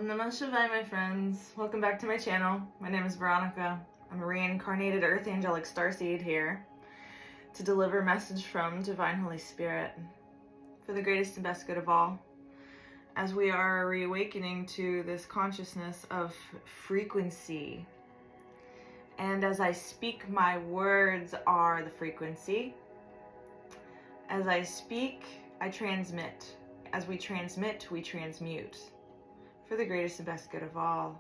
Namaste, my friends. Welcome back to my channel. My name is Veronica. I'm a reincarnated Earth Angelic Starseed here to deliver a message from Divine Holy Spirit for the greatest and best good of all, as we are reawakening to this consciousness of frequency. And as I speak, my words are the frequency. As I speak, I transmit. As we transmit, we transmute for the greatest and best good of all.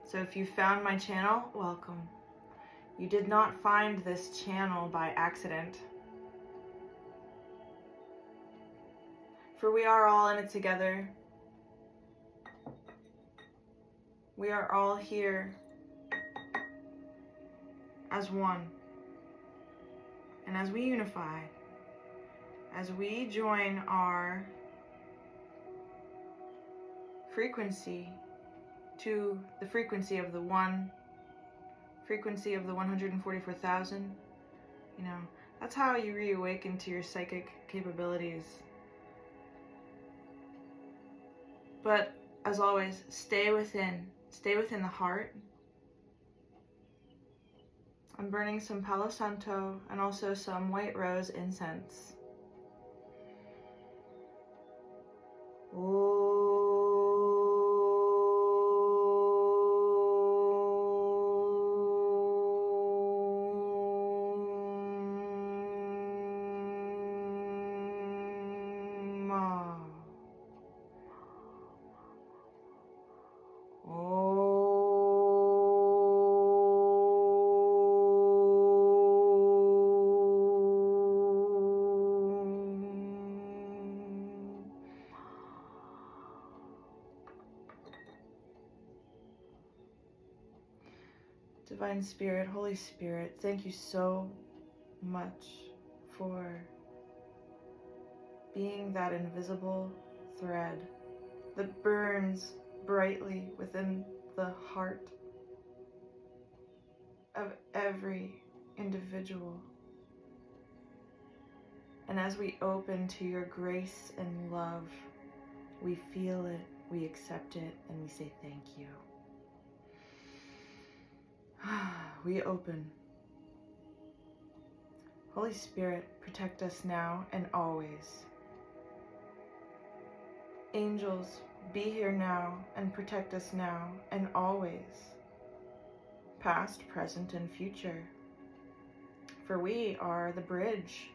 So if you found my channel, welcome. You did not find this channel by accident. For we are all in it together. We are all here as one. And as we unify, as we join our frequency to the frequency of the one, frequency of the 144,000, that's how you reawaken to your psychic capabilities. But as always, stay within the heart. I'm burning some Palo Santo and also some white rose incense. Divine Spirit, Holy Spirit, thank you so much for being that invisible thread that burns brightly within the heart of every individual. And as we open to your grace and love, we feel it, we accept it, and we say thank you. We open. Holy Spirit, protect us now and always. Angels, be here now and protect us now and always. Past, present, and future. For we are the bridge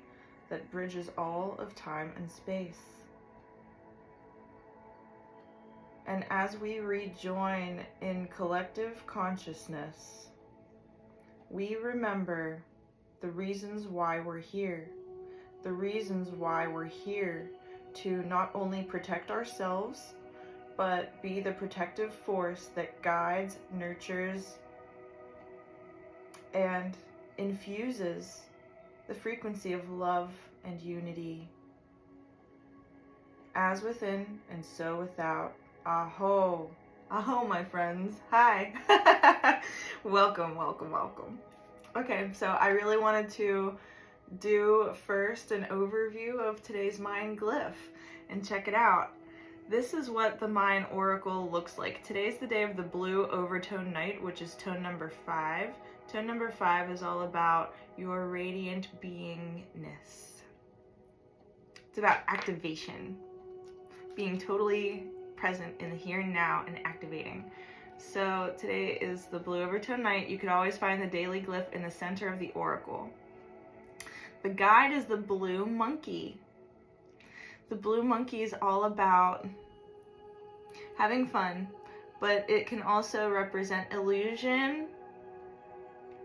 that bridges all of time and space. And as we rejoin in collective consciousness, we remember the reasons why we're here. The reasons why we're here to not only protect ourselves, but be the protective force that guides, nurtures, and infuses the frequency of love and unity. As within and so without. Aho. Aho, my friends. Hi. Welcome, welcome, welcome. Okay, so I really wanted to do first an overview of today's Mayan glyph and check it out. This is what the Mayan oracle looks like. Today's the day of the Blue Overtone Night, which is tone number 5. Tone number 5 is all about your radiant beingness. It's about activation, being totally present in the here and now and activating. So today is the Blue Overtone Night. You could always find the daily glyph in the center of the oracle. The guide is the blue monkey. The blue monkey is all about having fun, but it can also represent illusion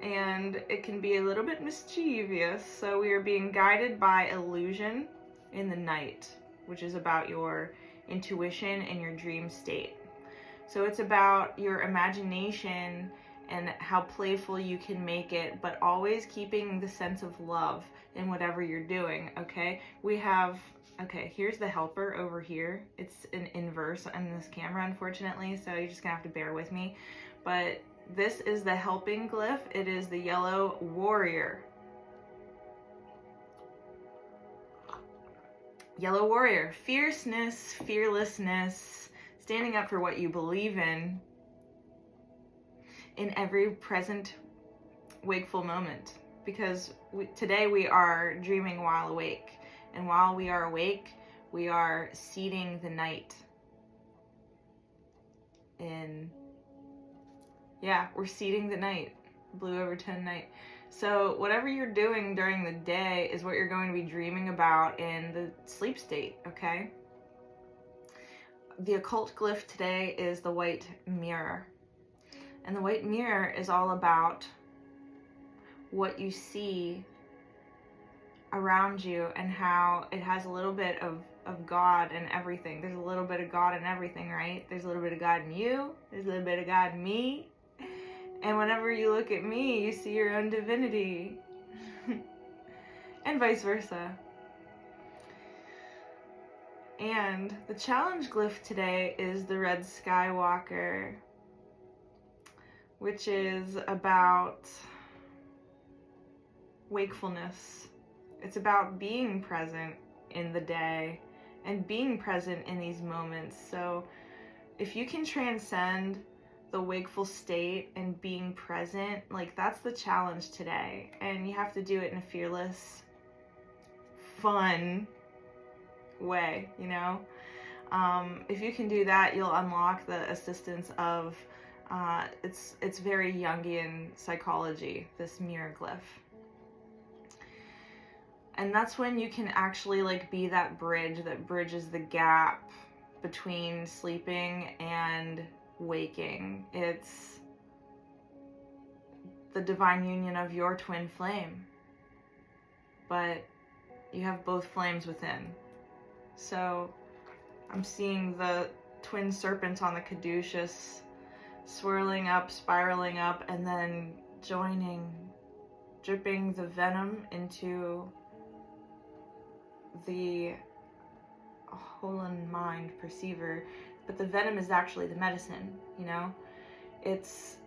and it can be a little bit mischievous. So we are being guided by illusion in the night, which is about your intuition and your dream state. So it's about your imagination and how playful you can make it, but always keeping the sense of love in whatever you're doing, okay? Here's the helper over here. It's an inverse on this camera, unfortunately, so you're just gonna have to bear with me. But this is the helping glyph. It is the yellow warrior. Yellow warrior, fierceness, fearlessness, standing up for what you believe in every present wakeful moment. Because today we are dreaming while awake. And while we are awake, we are seeding the night. We're seeding the night. Blue Overtone Night. So whatever you're doing during the day is what you're going to be dreaming about in the sleep state, okay? The occult glyph today is the white mirror. And the white mirror is all about what you see around you and how it has a little bit of God in everything. There's a little bit of God in everything, right? There's a little bit of God in you. There's a little bit of God in me. And whenever you look at me, you see your own divinity. And vice versa. And the challenge glyph today is the red Skywalker, which is about wakefulness. It's about being present in the day and being present in these moments. So if you can transcend the wakeful state and being present, like, that's the challenge today. And you have to do it in a fearless, fun way, you know? If you can do that, you'll unlock the assistance of, it's very Jungian psychology, this mirror glyph. And that's when you can actually, like, be that bridge that bridges the gap between sleeping and waking. It's the divine union of your twin flame. But you have both flames within. So I'm seeing the twin serpent on the caduceus swirling up, spiraling up, and then joining, dripping the venom into the Holon mind perceiver. But the venom is actually the medicine, you know? It's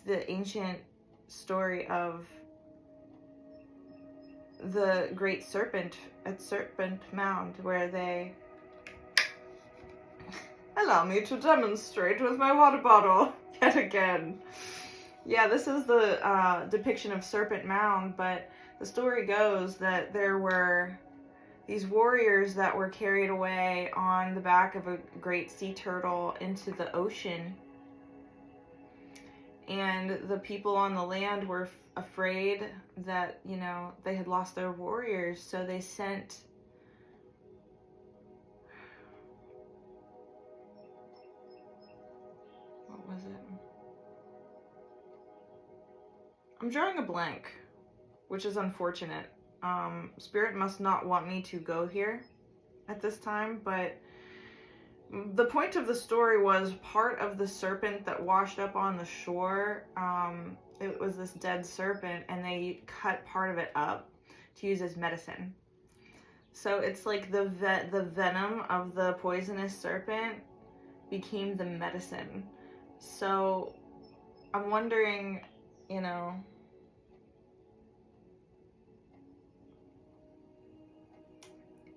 the ancient story of the great serpent at Serpent Mound, where they... Allow me to demonstrate with my water bottle yet again. Yeah, this is the depiction of Serpent Mound, but the story goes that there were these warriors that were carried away on the back of a great sea turtle into the ocean. And the people on the land were afraid that, you know, they had lost their warriors, so they sent what was it? I'm drawing a blank, which is unfortunate. Spirit must not want me to go here at this time, but the point of the story was part of the serpent that washed up on the shore. It was this dead serpent, and they cut part of it up to use as medicine. So it's like the venom of the poisonous serpent became the medicine. So I'm wondering, you know,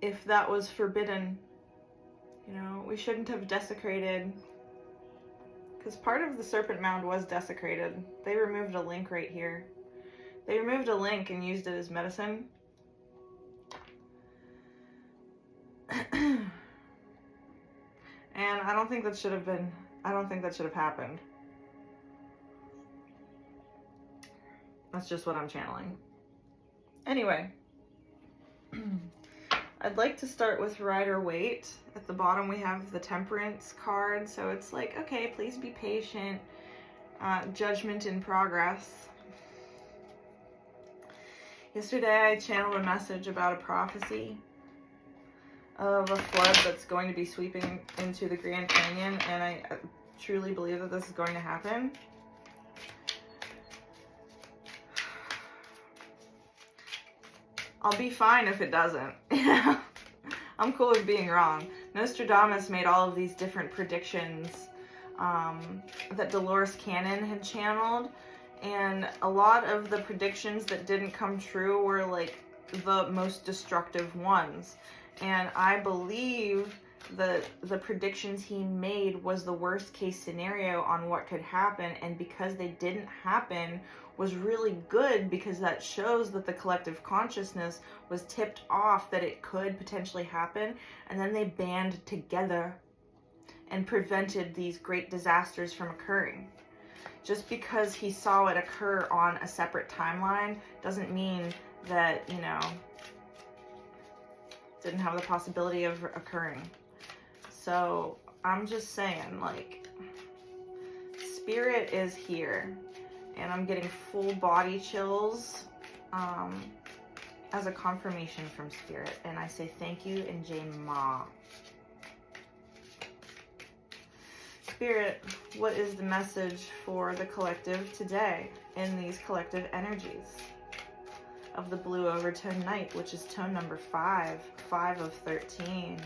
if that was forbidden. You know, we shouldn't have desecrated, because part of the Serpent Mound was desecrated. They removed a link right here. They removed a link and used it as medicine. And I don't think that should have happened. That's just what I'm channeling. Anyway. I'd like to start with Rider-Waite. At the bottom we have the Temperance card, so it's like, okay, please be patient. Judgment in progress. Yesterday I channeled a message about a prophecy of a flood that's going to be sweeping into the Grand Canyon, and I truly believe that this is going to happen. I'll be fine if it doesn't. I'm cool with being wrong. Nostradamus made all of these different predictions that Dolores Cannon had channeled, and a lot of the predictions that didn't come true were like the most destructive ones. And I believe that the predictions he made was the worst case scenario on what could happen, and because they didn't happen was really good, because that shows that the collective consciousness was tipped off that it could potentially happen, and then they band together and prevented these great disasters from occurring. Just because he saw it occur on a separate timeline doesn't mean that, you know, didn't have the possibility of occurring. So I'm just saying, like, spirit is here, and I'm getting full body chills as a confirmation from spirit, and I say thank you and Jai Ma. Spirit, what is the message for the collective today in these collective energies of the Blue Overtone Night, which is tone number 5, 5 of 13.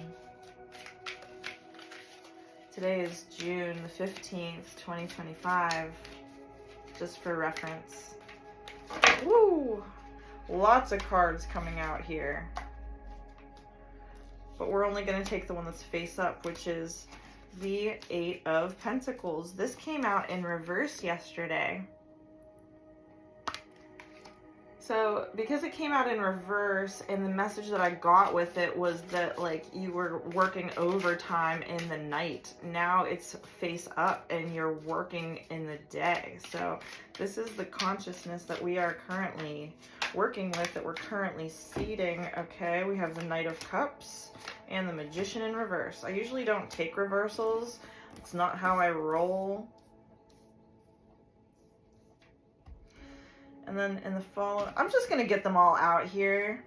Today is June the 15th, 2025, just for reference. Woo! Lots of cards coming out here. But we're only going to take the one that's face up, which is the 8 of Pentacles. This came out in reverse yesterday. So because it came out in reverse, and the message that I got with it was that, like, you were working overtime in the night. Now it's face up and you're working in the day. So this is the consciousness that we are currently working with, that we're currently seeding. Okay, we have the Knight of Cups and the Magician in reverse. I usually don't take reversals. It's not how I roll. And then in the follow, I'm just going to get them all out here.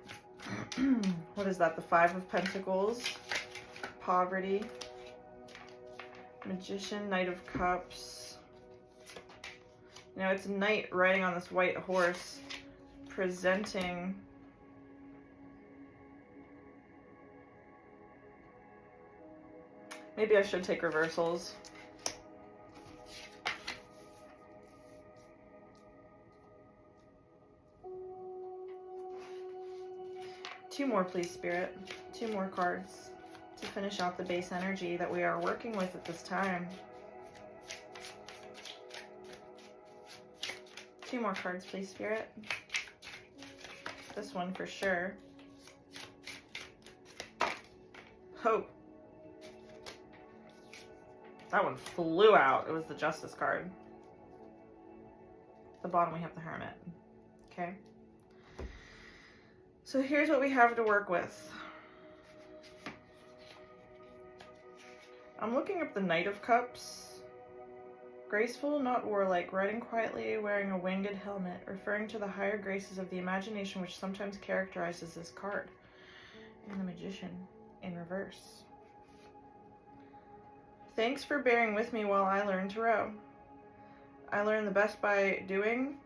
What is that? The 5 of Pentacles, Poverty, Magician, Knight of Cups. You know, it's a knight riding on this white horse, presenting maybe I should take reversals. Two more, please, Spirit. 2 more cards to finish out the base energy that we are working with at this time. 2 more cards, please, Spirit. This one for sure. Hope. That one flew out. It was the Justice card. At the bottom we have the Hermit. Okay. So here's what we have to work with. I'm looking up the Knight of Cups. Graceful, not warlike, riding quietly, wearing a winged helmet, referring to the higher graces of the imagination which sometimes characterizes this card. And the Magician in reverse. Thanks for bearing with me while I learn to row. I learn the best by doing,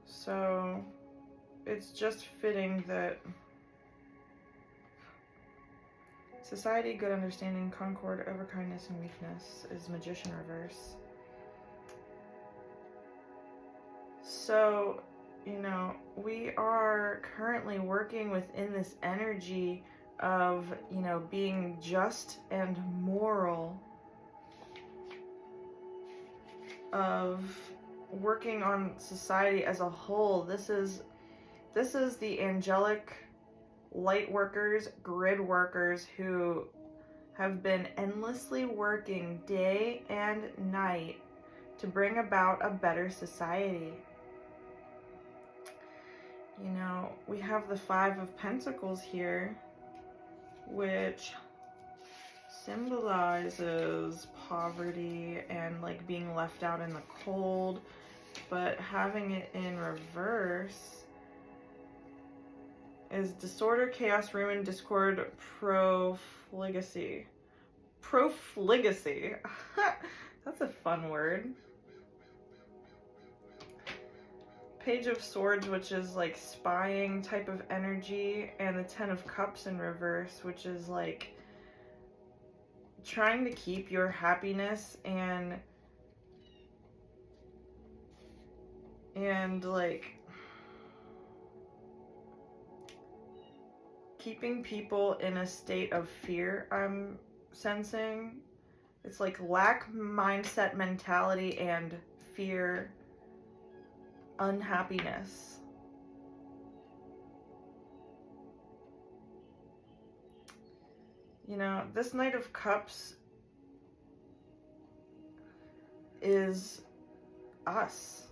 so it's just fitting that society, good understanding, concord, overkindness, and weakness is Magician reverse. So, you know, we are currently working within this energy of, you know, being just and moral, of working on society as a whole. This is the angelic light workers, grid workers who have been endlessly working day and night to bring about a better society. You know, we have the 5 of Pentacles here, which symbolizes poverty and like being left out in the cold, but having it in reverse is disorder, chaos, ruin, discord, profligacy. Profligacy. That's a fun word. Page of Swords, which is like spying type of energy, and the 10 of Cups in reverse, which is like trying to keep your happiness and like keeping people in a state of fear, I'm sensing. It's like lack mindset mentality and fear, unhappiness. You know, this Knight of Cups is us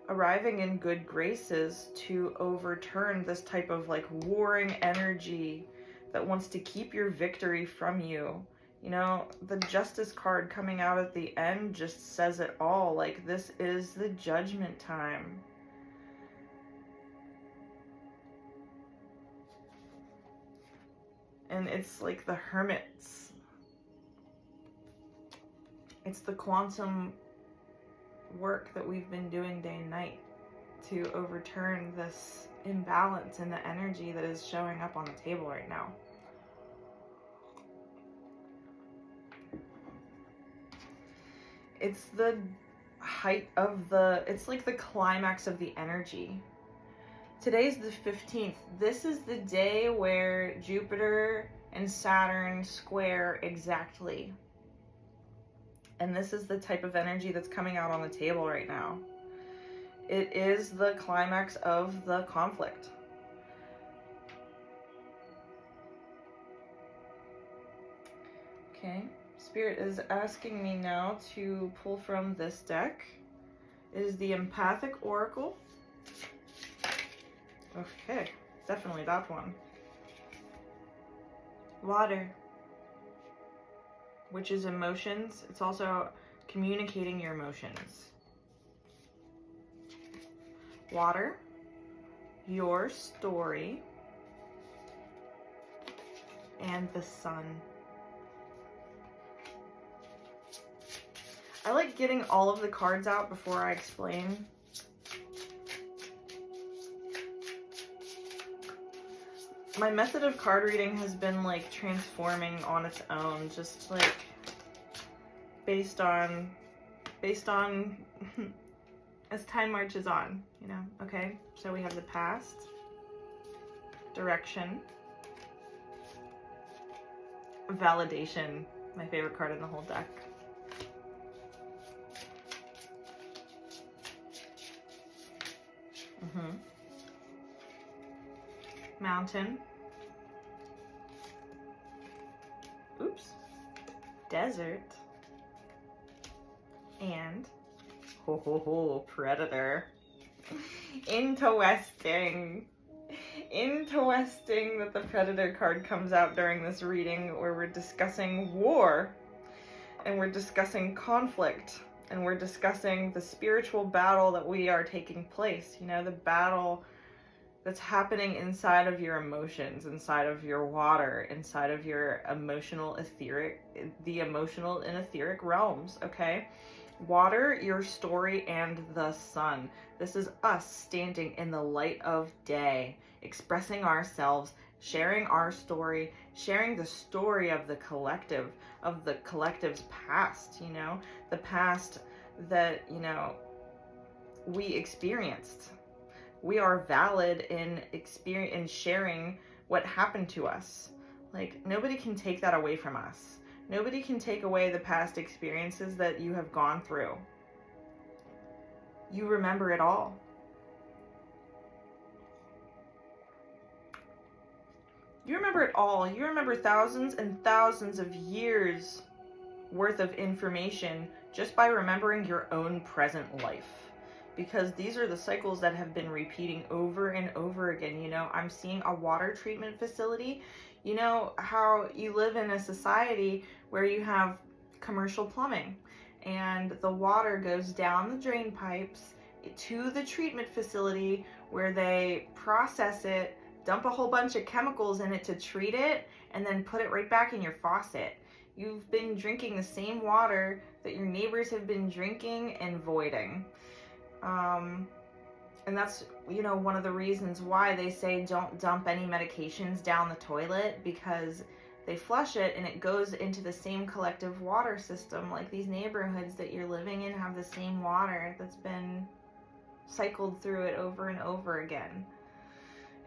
arriving in good graces to overturn this type of like warring energy that wants to keep your victory from you. You know, the Justice card coming out at the end just says it all. Like, this is the judgment time. And it's like the hermits. It's the quantum work that we've been doing day and night to overturn this imbalance in the energy that is showing up on the table right now. It's the height of the, it's like the climax of the energy. Today's the 15th. This is the day where Jupiter and Saturn square exactly. And this is the type of energy that's coming out on the table right now. It is the climax of the conflict. Okay, Spirit is asking me now to pull from this deck. It is the Empathic Oracle. Okay, definitely that one. Water, which is emotions. It's also communicating your emotions. Water, your story, and the sun. I like getting all of the cards out before I explain. My method of card reading has been like transforming on its own, just like based on as time marches on, you know. Okay, so we have the past, direction, validation, my favorite card in the whole deck. Mountain. Oops. Desert. And predator. Interesting that the predator card comes out during this reading, where we're discussing war and we're discussing conflict and we're discussing the spiritual battle that we are taking place. You know, the battle that's happening inside of your emotions, inside of your water, inside of your emotional etheric, the emotional and etheric realms, okay? Water, your story, and the sun. This is us standing in the light of day, expressing ourselves, sharing our story, sharing the story of the collective's past, you know, the past that, you know, we experienced. We are valid in sharing what happened to us. Like, nobody can take that away from us. Nobody can take away the past experiences that you have gone through. You remember it all. You remember it all. You remember thousands and thousands of years worth of information just by remembering your own present life. Because these are the cycles that have been repeating over and over again. You know, I'm seeing a water treatment facility. You know how you live in a society where you have commercial plumbing and the water goes down the drain pipes to the treatment facility where they process it, dump a whole bunch of chemicals in it to treat it, and then put it right back in your faucet. You've been drinking the same water that your neighbors have been drinking and voiding. And that's, you know, one of the reasons why they say don't dump any medications down the toilet, because they flush it and it goes into the same collective water system. Like, these neighborhoods that you're living in have the same water that's been cycled through it over and over again.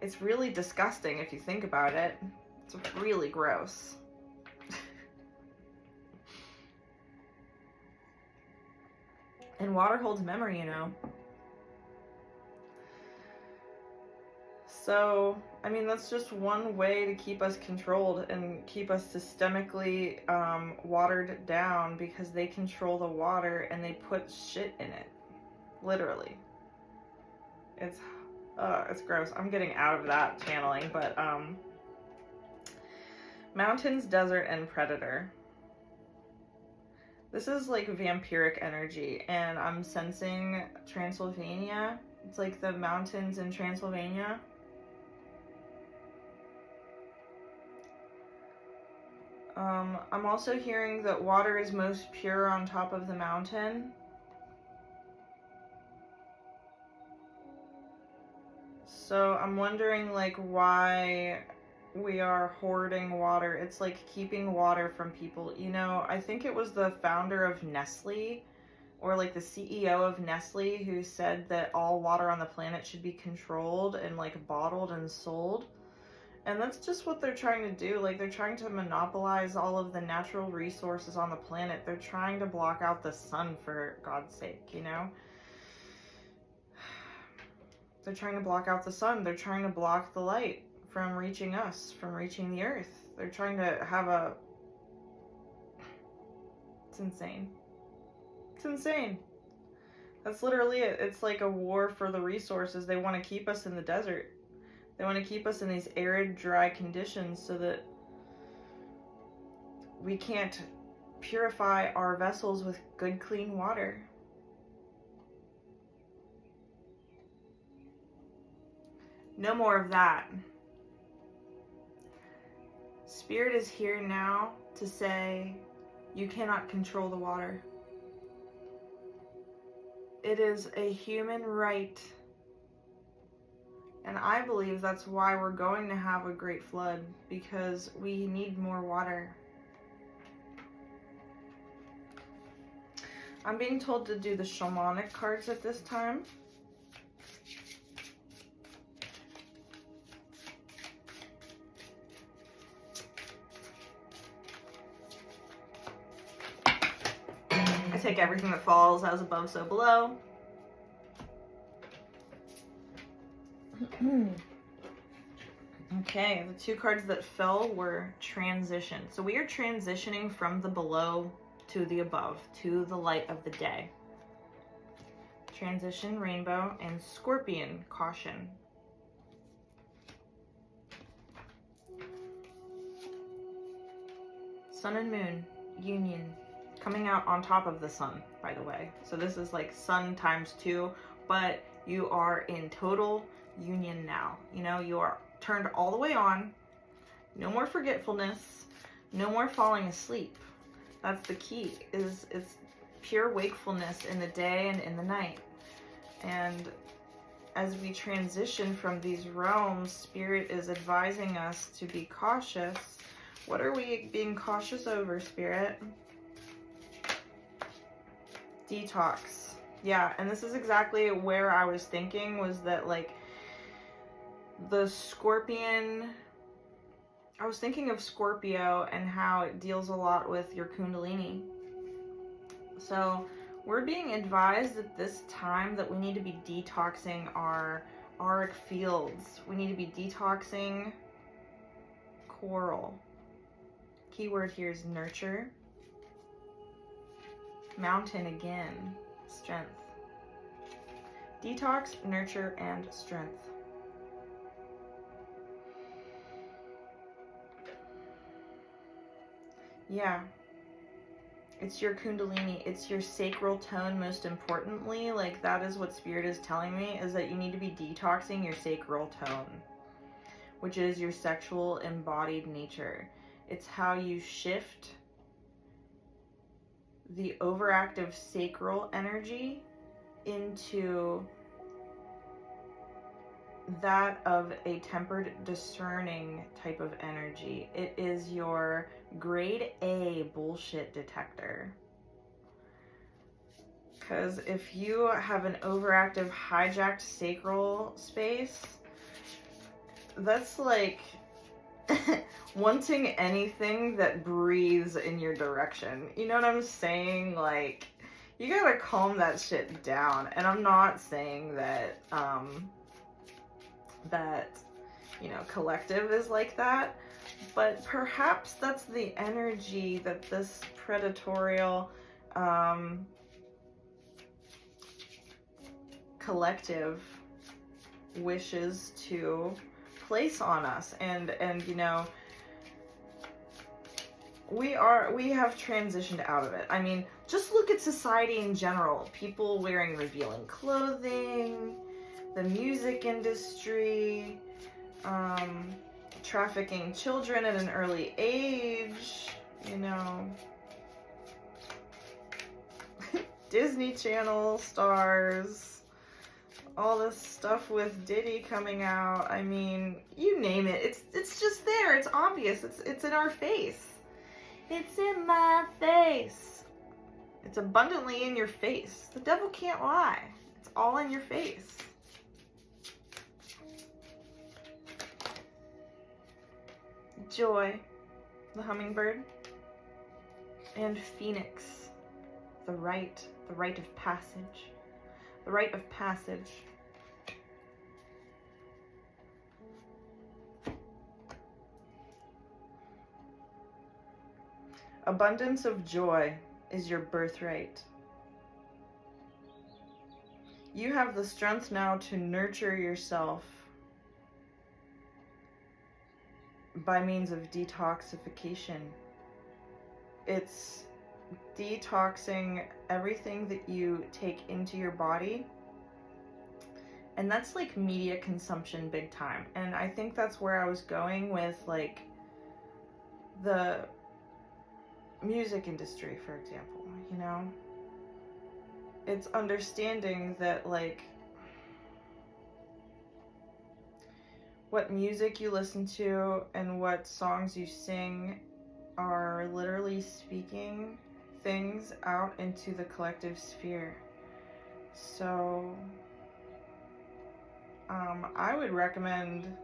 It's really disgusting if you think about it. It's really gross. And water holds memory, you know. So, I mean, that's just one way to keep us controlled and keep us systemically watered down, because they control the water and they put shit in it. Literally. It's gross. I'm getting out of that channeling, but mountains, desert, and predator. This is like vampiric energy, and I'm sensing Transylvania. It's like the mountains in Transylvania. I'm also hearing that water is most pure on top of the mountain. So I'm wondering like why we are hoarding water. It's like keeping water from people. You know, I think it was the founder of Nestle, or like the CEO of Nestle, who said that all water on the planet should be controlled and like bottled and sold. And that's just what they're trying to do. Like, they're trying to monopolize all of the natural resources on the planet. They're trying to block out the sun, for God's sake, you know? They're trying to block out the sun. They're trying to block the light from reaching us, from reaching the earth. They're trying to have a... It's insane. It's insane. That's literally it. It's like a war for the resources. They want to keep us in the desert. They want to keep us in these arid, dry conditions so that we can't purify our vessels with good, clean water. No more of that. Spirit is here now to say, you cannot control the water. It is a human right. And I believe that's why we're going to have a great flood, because we need more water. I'm being told to do the shamanic cards at this time. I take everything that falls as above, so below. Okay, the two cards that fell were transition. So we are transitioning from the below to the above, to the light of the day. Transition, rainbow, and scorpion, caution. Sun and moon, union. Coming out on top of the sun, by the way. So this is like sun times 2, but you are in total union now. You know, you are turned all the way on. No more forgetfulness. No more falling asleep. That's the key, is it's pure wakefulness in the day and in the night. And as we transition from these realms, Spirit is advising us to be cautious. What are we being cautious over, Spirit? Detox. Yeah, and this is exactly where I was thinking, was that like the scorpion, I was thinking of Scorpio and how it deals a lot with your kundalini. So we're being advised at this time that we need to be detoxing our auric fields. We need to be detoxing coral. Keyword here is nurture. Mountain again, strength. Detox, nurture, and strength. Yeah, it's your kundalini, it's your sacral tone most importantly. Like, that is what Spirit is telling me, is that you need to be detoxing your sacral tone, which is your sexual embodied nature. It's how you shift the overactive sacral energy into that of a tempered, discerning type of energy. It is your grade A bullshit detector. Because if you have an overactive, hijacked sacral space, that's like wanting anything that breathes in your direction. You know what I'm saying? Like, you gotta calm that shit down. And I'm not saying that, you know, collective is like that, but perhaps that's the energy that this predatorial, collective wishes to place on us. And you know, we have transitioned out of it. I mean, just look at society in general. People wearing revealing clothing, the music industry, trafficking children at an early age, you know, Disney Channel stars, all this stuff with Diddy coming out. I mean, you name it. It's just there. It's obvious. It's in our face. It's in my face. It's abundantly in your face. The devil can't lie. It's all in your face. Joy, the hummingbird, and Phoenix, the rite of passage. The rite of passage. Abundance of joy is your birthright. You have the strength now to nurture yourself by means of detoxification. It's detoxing everything that you take into your body. And that's like media consumption big time. And I think that's where I was going with like the music industry, for example, you know? It's understanding that like what music you listen to and what songs you sing are literally speaking things out into the collective sphere. So I would recommend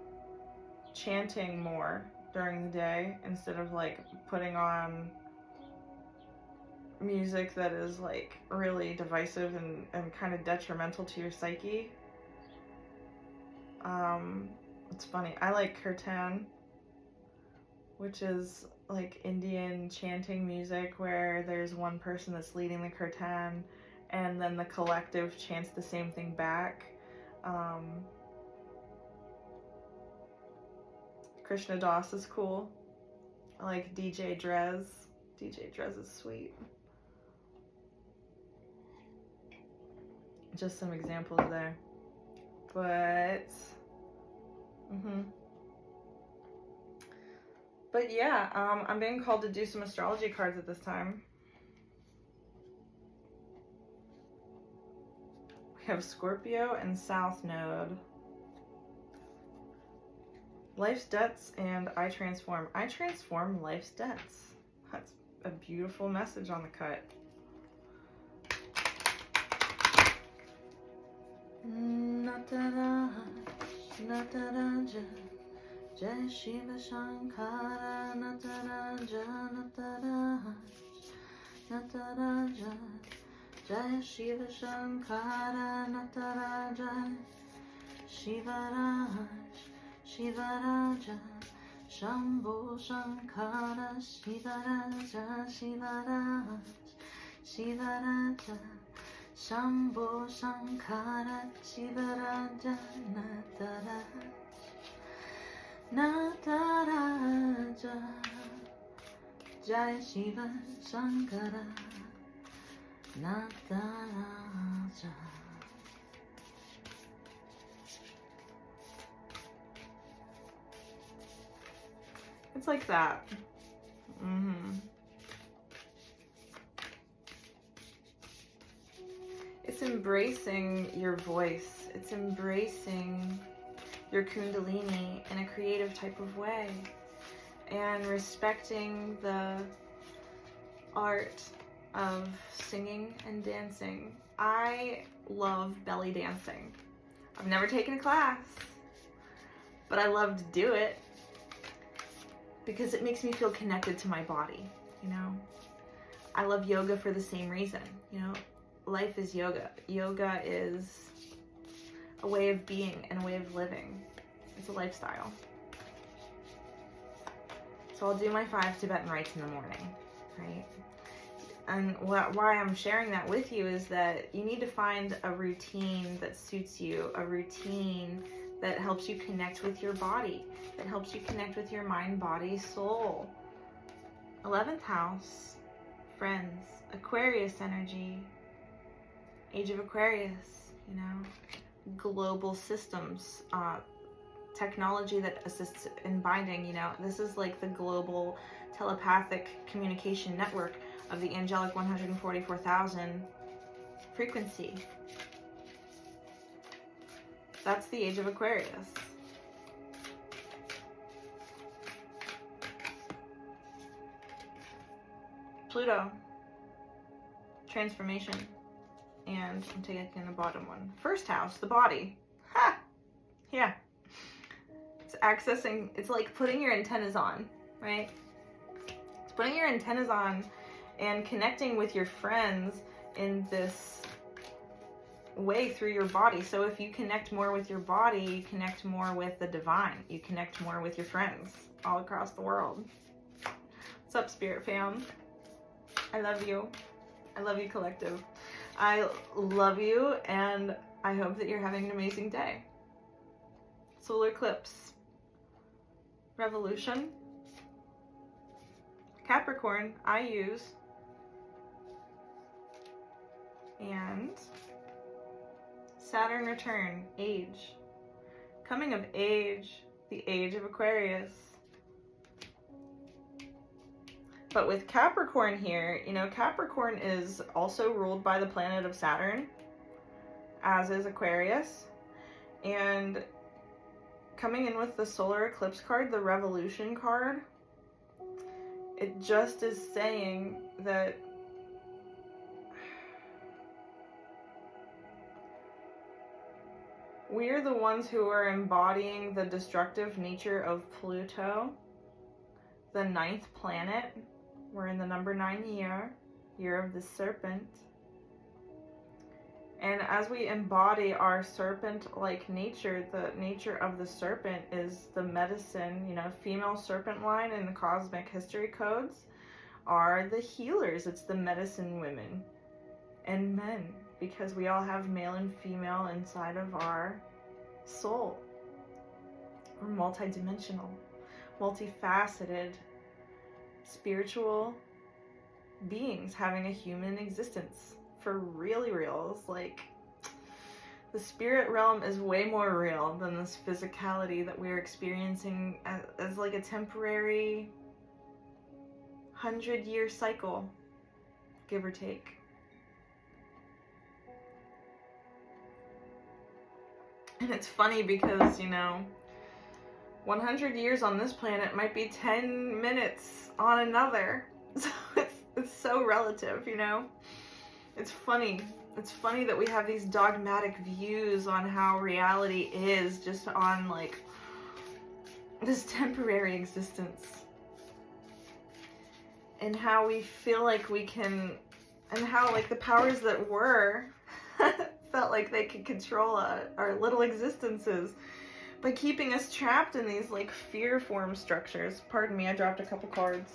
chanting more during the day instead of like putting on music that is like really divisive and kind of detrimental to your psyche. It's funny, I like kirtan, which is like Indian chanting music where there's one person that's leading the kirtan and then the collective chants the same thing back. Krishna Das is cool. I like DJ Drez. DJ Drez is sweet. Just some examples there. But but yeah, I'm being called to do some astrology cards at this time. We have Scorpio and South Node. Life's debts and I transform. I transform life's debts. That's a beautiful message on the cut. Nataraja, Nataraja, Jai Shiva Shankara, Nataraja, Nataraja, Nataraja, Jai Shiva Shankara, Nataraja, Shivaraj, Shivaraja, Shambho Shankara, Shivaraja, Shivaraj, Shivaraja, Shambho Shankara, Shivaraja, Nataraj, Nataraja, Jai Shiva Shankara, Nataraja. It's like that. It's embracing your voice. It's embracing your kundalini in a creative type of way and respecting the art of singing and dancing. I love belly dancing. I've never taken a class, but I love to do it because it makes me feel connected to my body, you know? I love yoga for the same reason, you know? Life is yoga. Yoga is a way of being and a way of living. It's a lifestyle. So I'll do my 5 Tibetan rites in the morning, right? And why I'm sharing that with you is that you need to find a routine that suits you, a routine that helps you connect with your body, that helps you connect with your mind, body, soul. 11th house, friends, Aquarius energy, age of Aquarius, you know, global systems, technology that assists in binding, you know, this is like the global telepathic communication network of the angelic 144,000 frequency. That's the age of Aquarius. Pluto, transformation, and I'm taking the bottom one. First house, the body. Ha! Yeah. It's accessing, it's like putting your antennas on, right? It's putting your antennas on and connecting with your friends in this way through your body. So if you connect more with your body, you connect more with the divine. You connect more with your friends all across the world. What's up, Spirit fam? I love you. I love you, collective. I love you, and I hope that you're having an amazing day. Solar eclipse. Revolution. Capricorn, I use. And Saturn return, age. Coming of age, the age of Aquarius. But with Capricorn here, you know, Capricorn is also ruled by the planet of Saturn, as is Aquarius. And coming in with the solar eclipse card, the revolution card, it just is saying that we're the ones who are embodying the destructive nature of Pluto, the 9th planet. We're in the number 9 year of the serpent. And as we embody our serpent-like nature, the nature of the serpent is the medicine, you know, female serpent line in the cosmic history codes are the healers. It's the medicine women and men, because we all have male and female inside of our soul. We're multidimensional, multifaceted, spiritual beings having a human existence for really reals. Like, the spirit realm is way more real than this physicality that we're experiencing as like a temporary 100-year cycle, give or take. And it's funny because, you know, 100 years on this planet might be 10 minutes on another. So it's so relative, you know? It's funny. It's funny that we have these dogmatic views on how reality is just on, like, this temporary existence. And how we feel like we can, and how, like, the powers that were felt like they could control our little existences by keeping us trapped in these, like, fear form structures. Pardon me, I dropped a couple cards.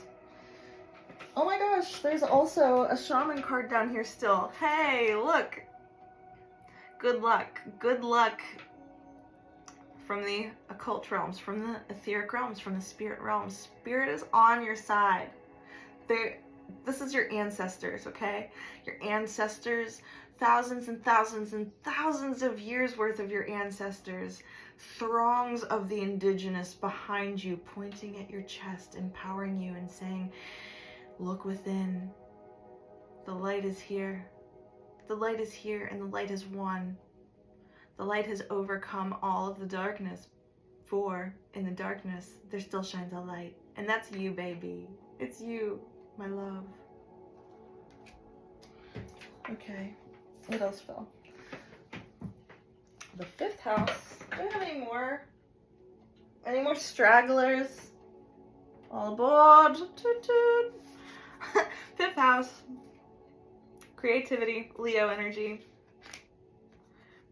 Oh my gosh, there's also a shaman card down here still. Hey, look. Good luck. Good luck from the occult realms, from the etheric realms, from the spirit realms. Spirit is on your side. This is your ancestors, okay? Your ancestors, thousands and thousands and thousands of years worth of your ancestors, throngs of the indigenous behind you, pointing at your chest, empowering you and saying, look within. The light is here. The light is here, and the light is one. The light has overcome all of the darkness, for in the darkness there still shines a light. And that's you, baby. It's you, my love. Okay, what else fell? The 5th house. Do I have any more Any more stragglers? All aboard. Toot toot. Fifth house. Creativity, Leo energy.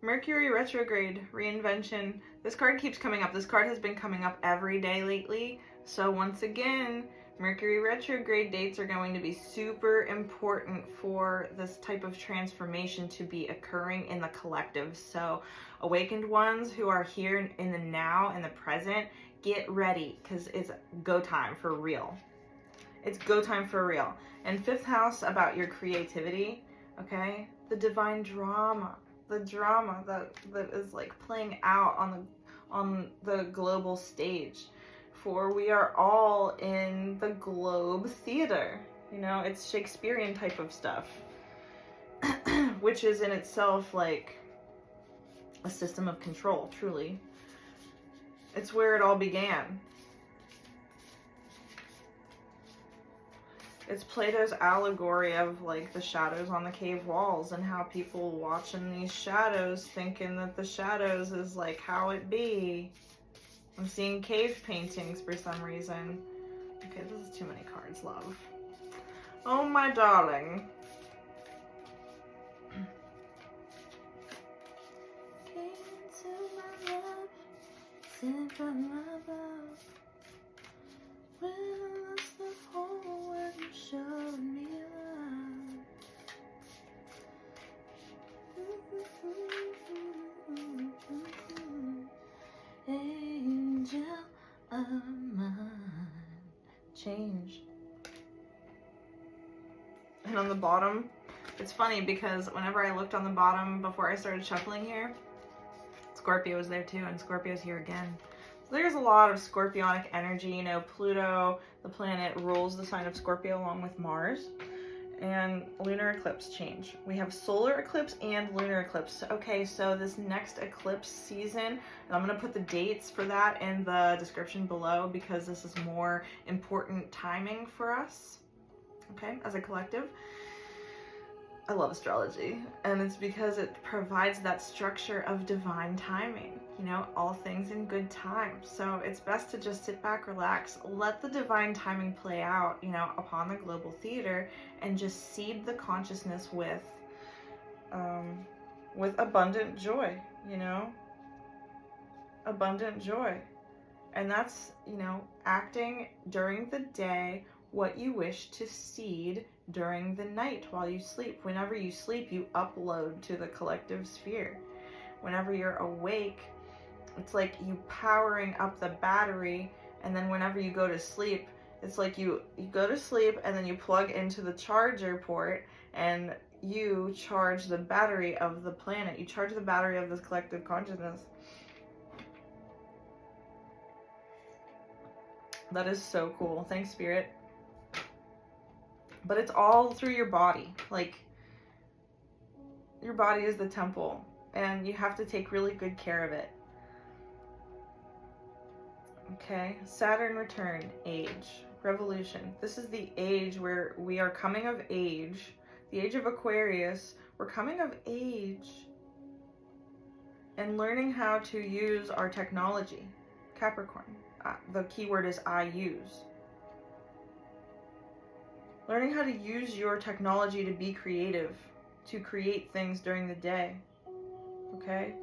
Mercury retrograde, reinvention. This card keeps coming up. This card has been coming up every day lately. So once again, Mercury retrograde dates are going to be super important for this type of transformation to be occurring in the collective. So awakened ones who are here in the now and the present, get ready because it's go time for real. It's go time for real. And fifth house about your creativity, okay? The divine drama. The drama that is like playing out on the global stage. For we are all in the globe theater. You know, it's Shakespearean type of stuff. Which is in itself like a system of control, truly. It's where it all began. It's Plato's allegory of like the shadows on the cave walls and how people watching these shadows thinking that the shadows is like how it be. I'm seeing cave paintings for some reason. Okay, this is too many cards, love. Oh my darling. Came to my love, sent from above. When I lost the whole world, you showed me love. Angel of mine. Change. And on the bottom, it's funny because whenever I looked on the bottom before I started shuffling here, Scorpio was there too, and Scorpio's here again. There's a lot of Scorpionic energy. You know, Pluto, the planet, rules the sign of Scorpio along with Mars. And lunar eclipse change. We have solar eclipse and lunar eclipse. Okay, so this next eclipse season, and I'm going to put the dates for that in the description below because this is more important timing for us, okay, as a collective. I love astrology, and it's because it provides that structure of divine timing, you know, all things in good time. So it's best to just sit back, relax, let the divine timing play out, you know, upon the global theater, and just seed the consciousness with abundant joy, you know, abundant joy. And that's, you know, acting during the day what you wish to seed during the night while you sleep. Whenever you sleep, you upload to the collective sphere. Whenever you're awake, it's like you powering up the battery, and then whenever you go to sleep, it's like you go to sleep and then you plug into the charger port and you charge the battery of the planet. You charge the battery of this collective consciousness. That is so cool. Thanks, Spirit. But it's all through your body. Like, your body is the temple, and you have to take really good care of it. Okay, Saturn return, age, revolution. This is the age where we are coming of age. The age of Aquarius, we're coming of age and learning how to use our technology. Capricorn, the keyword is I use. Learning how to use your technology to be creative, to create things during the day, okay?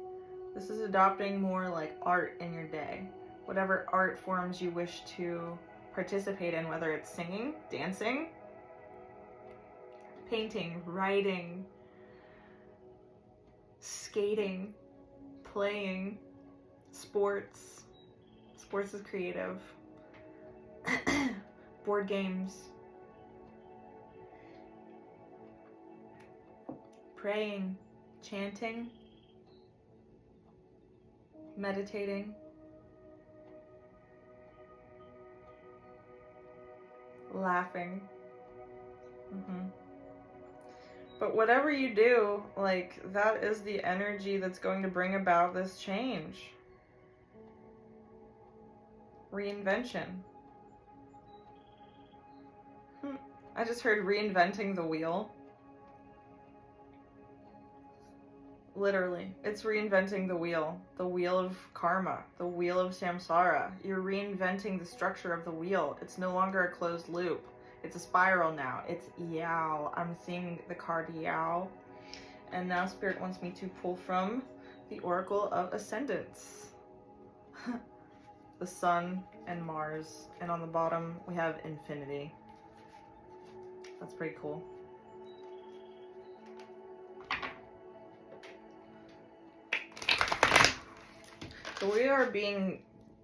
This is adopting more like art in your day. Whatever art forms you wish to participate in, whether it's singing, dancing, painting, writing, skating, playing, sports. Sports is creative. Board games. Praying, chanting, meditating, laughing. But whatever you do, like, that is the energy that's going to bring about this change. Reinvention. I just heard reinventing the wheel. Literally. It's reinventing the wheel of karma, the wheel of samsara. You're reinventing the structure of the wheel. It's no longer a closed loop. It's a spiral now. It's Yao. I'm seeing the card Yao. And now Spirit wants me to pull from the Oracle of Ascendance. The Sun and Mars. And on the bottom, we have Infinity. That's pretty cool. So we are being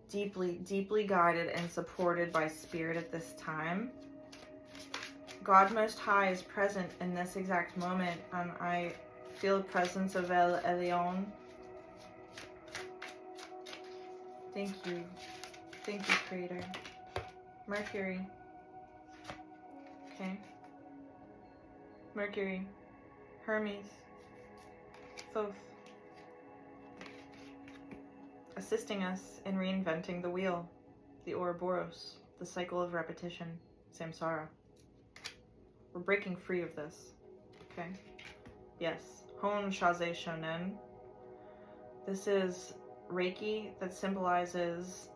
deeply, deeply guided and supported by Spirit at this time. God Most High is present in this exact moment. I feel the presence of El Elyon. Thank you. Thank you, Creator. Mercury. Okay. Mercury. Hermes. Thoth. Assisting us in reinventing the wheel, the Ouroboros, the cycle of repetition, samsara. We're breaking free of this, okay? Yes, Hon Shaze Shonen. This is Reiki that symbolizes,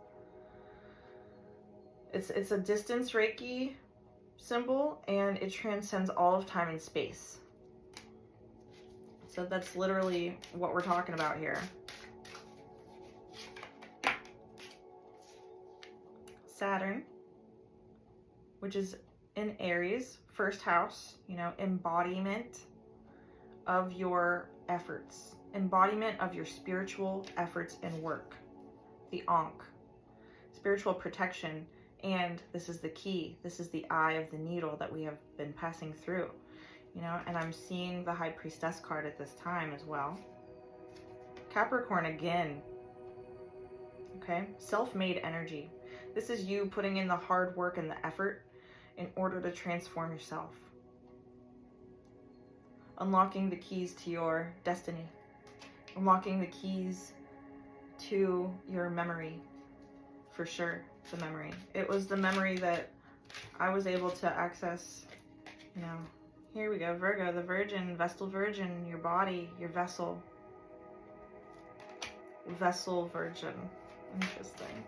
it's a distance Reiki symbol, and it transcends all of time and space. So that's literally what we're talking about here. Saturn, which is in Aries, first house, you know, embodiment of your efforts, embodiment of your spiritual efforts and work, the Ankh, spiritual protection, and this is the key, this is the eye of the needle that we have been passing through, you know, and I'm seeing the High Priestess card at this time as well. Capricorn again, okay, self-made energy. This is you putting in the hard work and the effort in order to transform yourself. Unlocking the keys to your destiny. Unlocking the keys to your memory. For sure, the memory. It was the memory that I was able to access, you know. Here we go, Virgo, the Virgin, Vestal Virgin, your body, your vessel. Vessel Virgin. Interesting.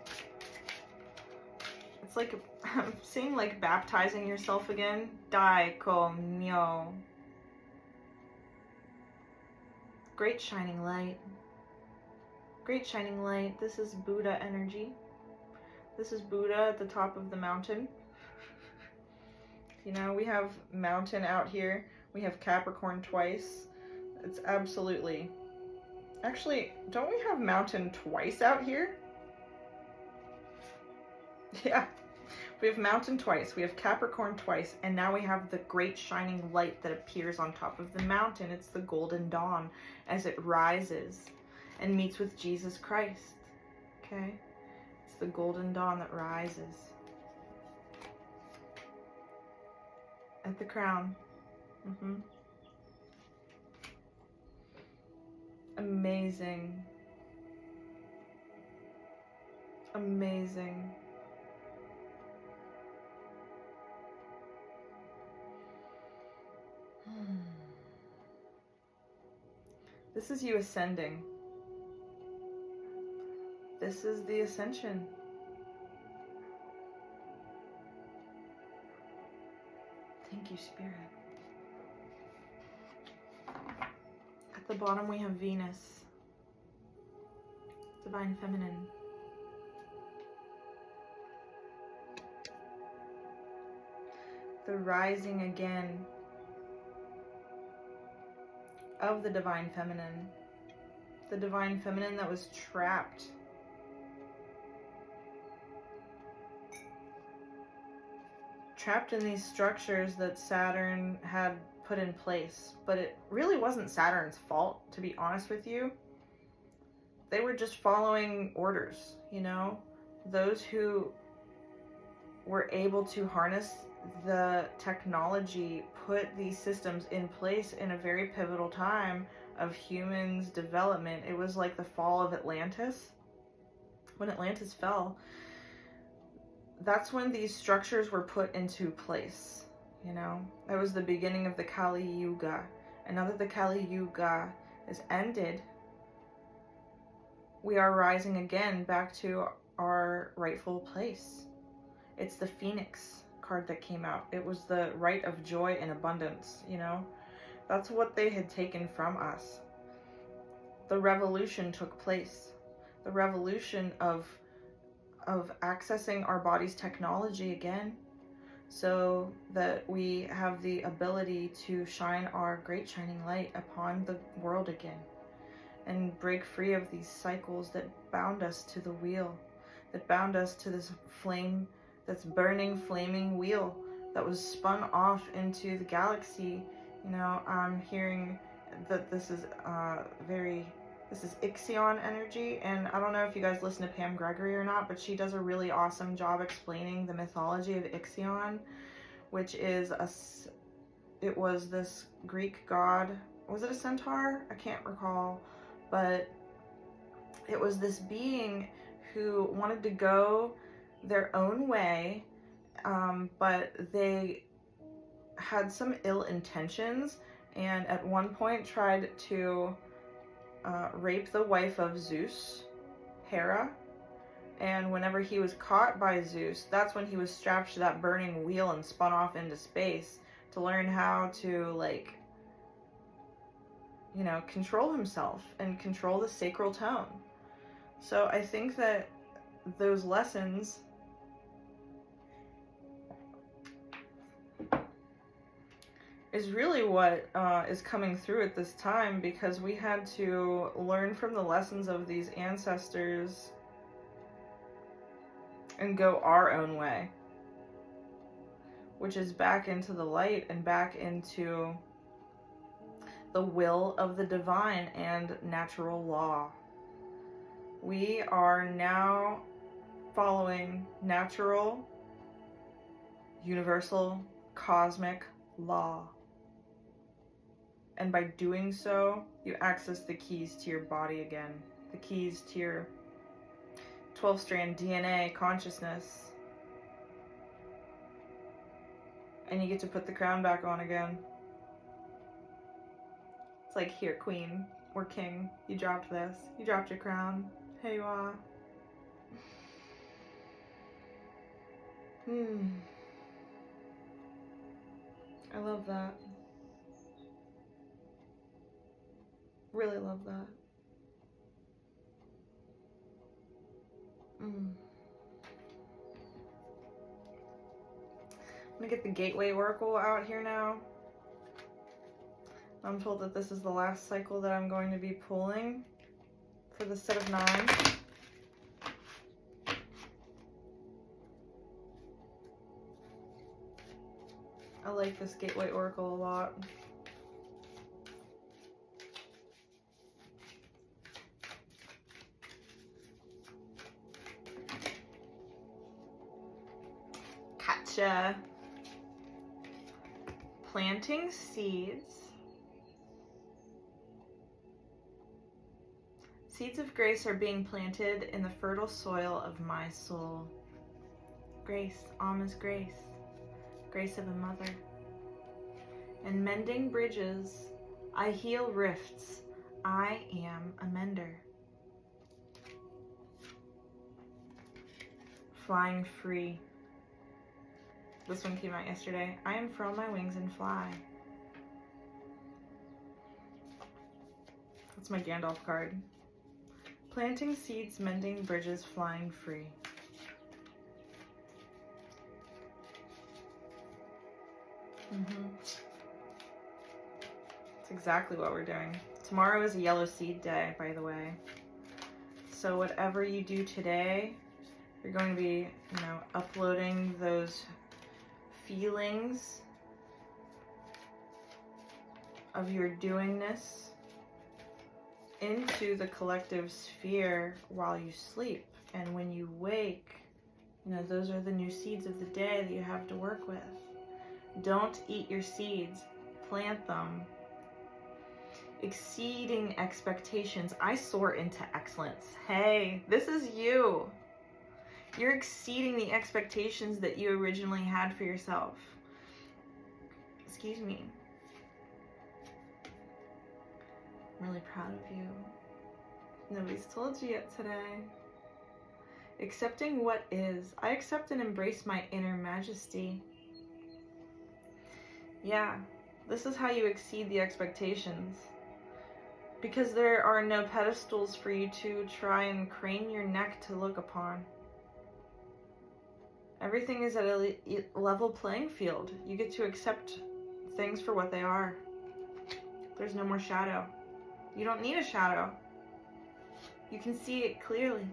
It's like, I'm seeing like baptizing yourself again. Dai ko myo. Great shining light. Great shining light. This is Buddha energy. This is Buddha at the top of the mountain. You know, we have mountain out here. We have Capricorn twice. It's absolutely... Actually, don't we have mountain twice out here? Yeah. We have mountain twice, we have Capricorn twice, and now we have the great shining light that appears on top of the mountain. It's the golden dawn as it rises and meets with Jesus Christ. Okay? It's the golden dawn that rises. At the crown. Amazing. Amazing. This is you ascending. This is the ascension. Thank you, Spirit. At the bottom we have Venus, Divine Feminine. The rising again of the Divine Feminine. The Divine Feminine that was trapped. Trapped in these structures that Saturn had put in place. But it really wasn't Saturn's fault, to be honest with you. They were just following orders, you know? Those who were able to harness the technology put these systems in place in a very pivotal time of humans' development. It was like the fall of Atlantis. When Atlantis fell, that's when these structures were put into place, you know? That was the beginning of the Kali Yuga. And now that the Kali Yuga is ended, we are rising again back to our rightful place. It's the Phoenix card that came out. It was the right of joy and abundance, you know? That's what they had taken from us. The revolution took place. The revolution of accessing our body's technology again, so that we have the ability to shine our great shining light upon the world again and break free of these cycles that bound us to the wheel, that bound us to this flame, that's burning, flaming wheel that was spun off into the galaxy. You know, I'm hearing that this is this is Ixion energy, and I don't know if you guys listen to Pam Gregory or not, but she does a really awesome job explaining the mythology of Ixion, which is it was this Greek god. Was it a centaur? I can't recall, but it was this being who wanted to go their own way, but they had some ill intentions, and at one point tried to rape the wife of Zeus, Hera, and whenever he was caught by Zeus, that's when he was strapped to that burning wheel and spun off into space to learn how to, like, you know, control himself and control the sacral tone. So I think that those lessons is really what is coming through at this time, because we had to learn from the lessons of these ancestors and go our own way, which is back into the light and back into the will of the divine and natural law. We are now following natural, universal, cosmic law. And by doing so, you access the keys to your body again, the keys to your 12-strand DNA consciousness. And you get to put the crown back on again. It's like, here, queen or king, you dropped this. You dropped your crown. Here you are. I love that. Really love that. I'm gonna get the Gateway Oracle out here now. I'm told that this is the last cycle that I'm going to be pulling for the set of 9. I like this Gateway Oracle a lot. Gotcha. Planting seeds. Seeds of grace are being planted in the fertile soil of my soul. Grace, Alma's grace. Grace of a mother. And mending bridges, I heal rifts. I am a mender. Flying free. This one came out yesterday. I unfurl my wings and fly. That's my Gandalf card. Planting seeds, mending bridges, flying free. That's exactly what we're doing. Tomorrow is a yellow seed day, by the way. So whatever you do today, you're going to be, you know, uploading those feelings of your doingness into the collective sphere while you sleep. And when you wake, you know, those are the new seeds of the day that you have to work with. Don't eat your seeds, plant them. Exceeding expectations. I soar into excellence. Hey, this is you. You're exceeding the expectations that you originally had for yourself. Excuse me. I'm really proud of you. Nobody's told you yet today. Accepting what is. I accept and embrace my inner majesty. Yeah, this is how you exceed the expectations. Because there are no pedestals for you to try and crane your neck to look upon. Everything is at a level playing field. You get to accept things for what they are. There's no more shadow. You don't need a shadow. You can see it clearly.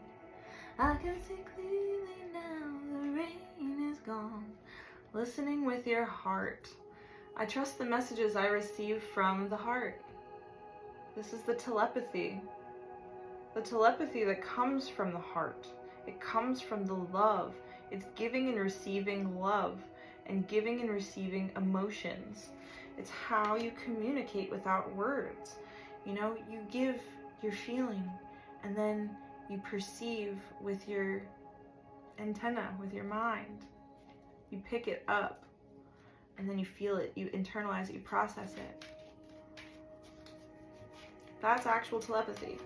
I can see clearly now, the rain is gone. Listening with your heart. I trust the messages I receive from the heart. This is the telepathy. The telepathy that comes from the heart. It comes from the love. It's giving and receiving love and giving and receiving emotions. It's how you communicate without words. You know, you give your feeling and then you perceive with your antenna, with your mind. You pick it up and then you feel it, you internalize it, you process it. That's actual telepathy.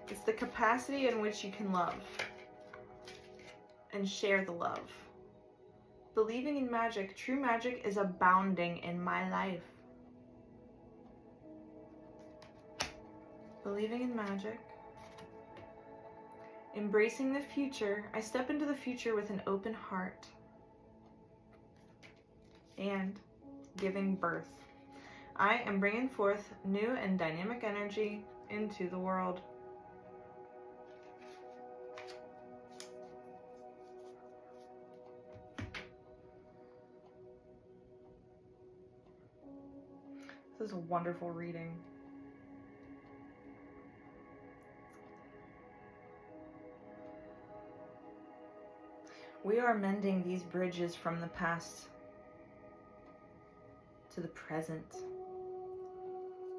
It's the capacity in which you can love and share the love. Believing in magic, true magic is abounding in my life. Believing in magic. Embracing the future. I step into the future with an open heart. And giving birth. I am bringing forth new and dynamic energy into the world. This is a wonderful reading. We are mending these bridges from the past to the present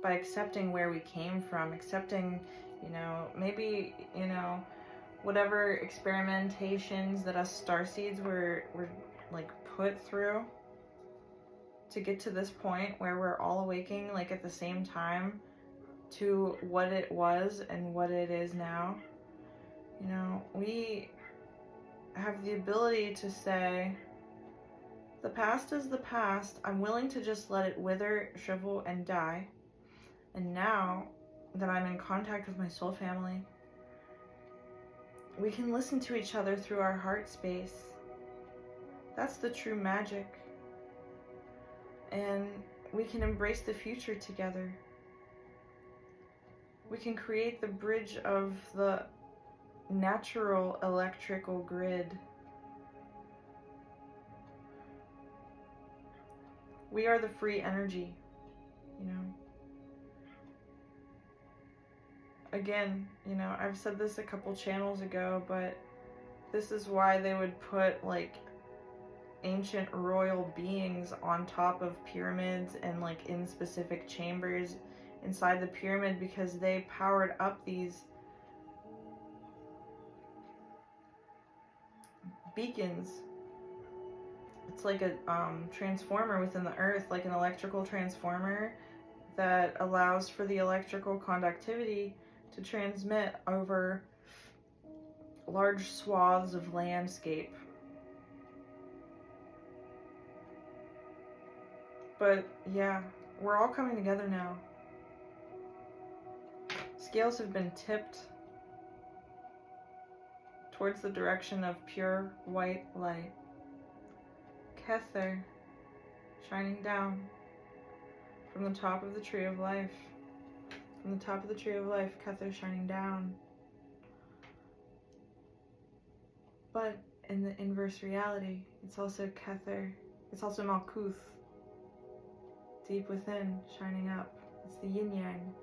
by accepting where we came from, accepting, maybe, whatever experimentations that us starseeds were like put through to get to this point where we're all awaking like at the same time to what it was and what it is now. We have the ability to say, the past is the past. I'm willing to just let it wither, shrivel, and die. And now that I'm in contact with my soul family, we can listen to each other through our heart space. That's the true magic. And we can embrace the future together. We can create the bridge of the natural electrical grid. We are the free energy, Again, I've said this a couple channels ago, but this is why they would put like ancient royal beings on top of pyramids and like in specific chambers inside the pyramid, because they powered up these beacons. It's like a transformer within the earth, like an electrical transformer that allows for the electrical conductivity to transmit over large swaths of landscape. But yeah, we're all coming together now. Scales have been tipped towards the direction of pure white light. Kether shining down from the top of the tree of life. From the top of the tree of life, Kether shining down. But in the inverse reality, it's also Kether. It's also Malkuth. Deep within, shining up. It's the yin yang.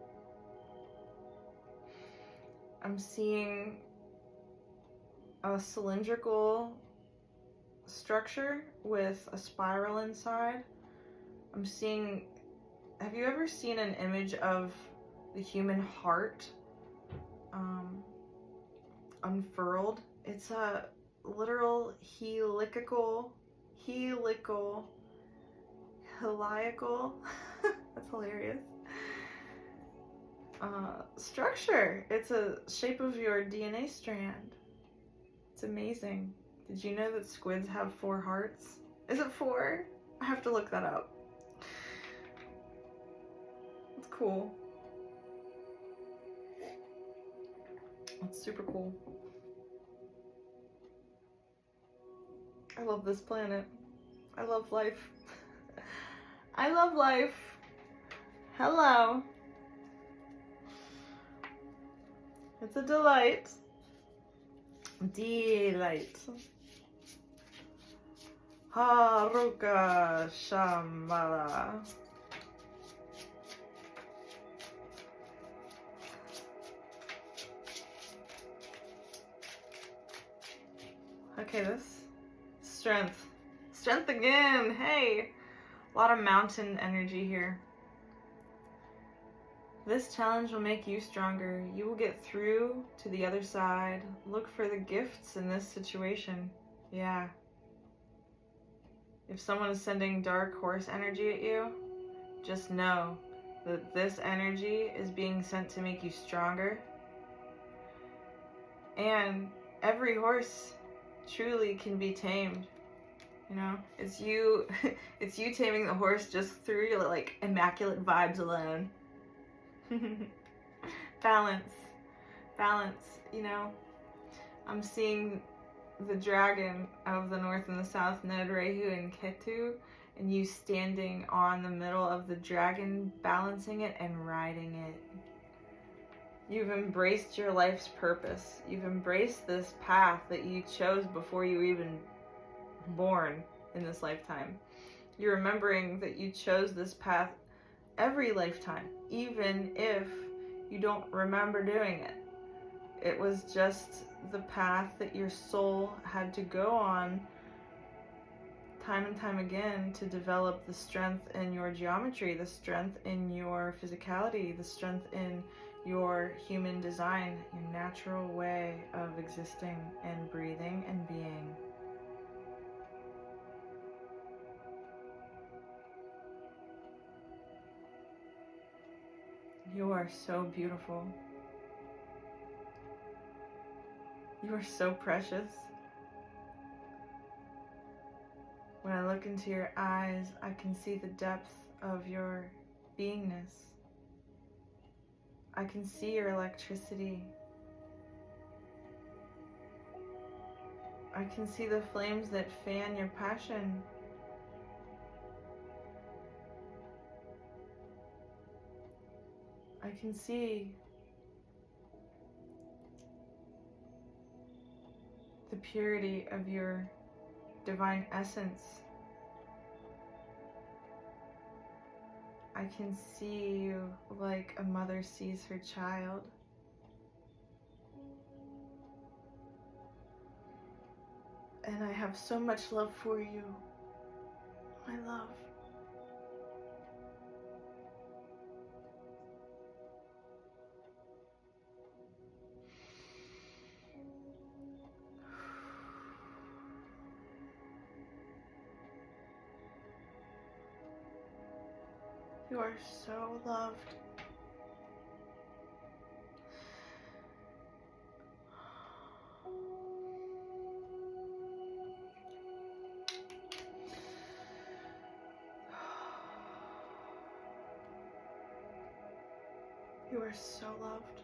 I'm seeing a cylindrical structure with a spiral inside. I'm seeing, have you ever seen an image of the human heart unfurled? It's a literal helical heliacal. That's hilarious. Structure. It's a shape of your DNA strand. It's amazing. Did you know that squids have 4 hearts? Is it 4? I have to look that up. It's cool. It's super cool. I love this planet. I love life. I love life. Hello. It's a delight. Delight. Haruka Shambhala. Okay, this strength. Strength again. Hey. A lot of mountain energy here. This challenge will make you stronger. You will get through to the other side. Look for the gifts in this situation. Yeah. If someone is sending dark horse energy at you, just know that this energy is being sent to make you stronger. And every horse truly can be tamed. You know, it's you it's you taming the horse just through your like immaculate vibes alone. Balance, you know. I'm seeing the dragon of the north and the south node, Rahu and Ketu, and you standing on the middle of the dragon, balancing it and riding it. You've embraced your life's purpose. You've embraced this path that you chose before you were even born in this lifetime. You're remembering that you chose this path every lifetime, even if you don't remember doing it. It was just the path that your soul had to go on time and time again to develop the strength in your geometry, the strength in your physicality, the strength in your human design, your natural way of existing and breathing and being. You are so beautiful. You are so precious. When I look into your eyes, I can see the depth of your beingness. I can see your electricity. I can see the flames that fan your passion. I can see the purity of your divine essence. I can see you like a mother sees her child. And I have so much love for you, my love. You are so loved. You are so loved.